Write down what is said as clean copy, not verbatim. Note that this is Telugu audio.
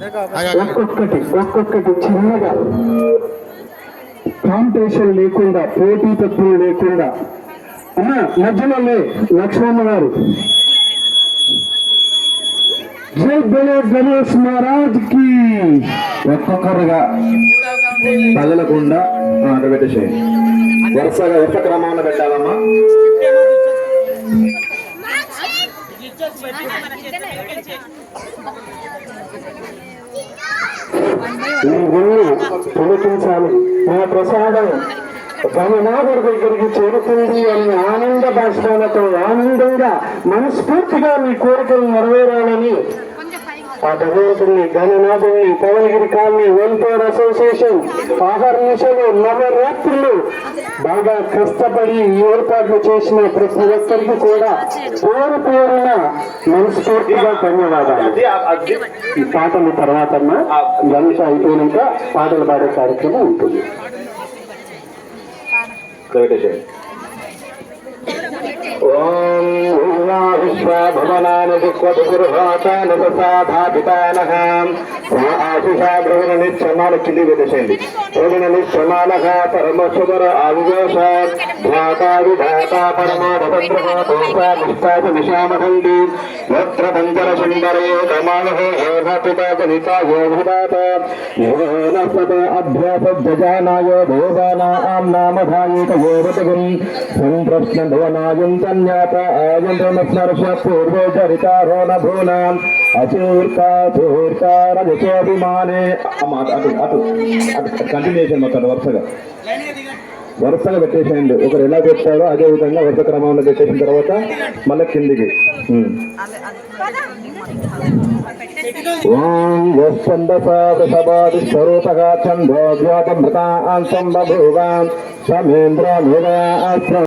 ఒక్కొక్కటి చిన్నగా కాంపిటీషన్ లేకుండా, పోటీ తత్వం లేకుండా మధ్యలో లక్ష్మమ్మ గారు. జై బోలో గణేష్ మహారాజ్ కి. ఒక్కొక్కరుగా తగలకుండా అక్కడ పెట్టేసేయండి. వరుసగా వరుస క్రమాన్ని పెట్టాలమ్మా. పులికించాలి. ఆ ప్రసాదం గణనాథుడి దగ్గరికి చేరుతుంది అని ఆనంద భాషలతో ఆనందంగా మనస్ఫూర్తిగా మీ కోరికలు నెరవేరాలని ఆ భగవంతుని గణనాథుని పవనగిరి కాలనీ వెల్ఫేర్ అసోసియేషన్ ఆహర్నిశలు నవరాత్రులు బాగా కష్టపడి ఏర్పాట్లు చేసిన ప్రతి ఒక్కరికి కూడా పేరు పేరున మనస్ఫూర్తిగా ధన్యవాదాలు. ఈ పాటల తర్వాత గణేష అయిపోయినాక పాటలు పాడే కార్యక్రమం ఉంటుంది. ఓం విశ్వభవనాని విశ్వదుర్వాతానసాధాపితానః ఆశిషా ద్రవిణ నిశ్చమాలు కింది పెట్టేసేయండి. ద్రవిణ నిశ్చమానః పరమశుభర ఆవివేశ ధ్యాతా విధాతా పరమాధభద్రమాష్టాచ నిశామఖండి వక్ర పంజర సుందరే కమానః యోధ పితా జనితా యోధదాత యోనస్పత అభ్యాస జజానాయో దేవానాం నామధాయేక యోవతగుం సంప్రశ్న భవనాయంతన్యాత ఆయంతమస్మర్ష పూర్వో చరితారో నభూనాం అచూర్కాచూర్కారజచోభిమానే. అటు కంటిన్యూషన్ మొత్తం వరుసగా పెట్టేసేయండి. ఒకరు ఎలా పెట్టారో అదే విధంగా వరుస క్రమంలో పెట్టేసిన తర్వాత మళ్ళీ కిందికి. ఓం యశ్చందసాది స్వరూపగా చంద్రోద్యోగమృతాం సంబభూవాం సమేంద్ర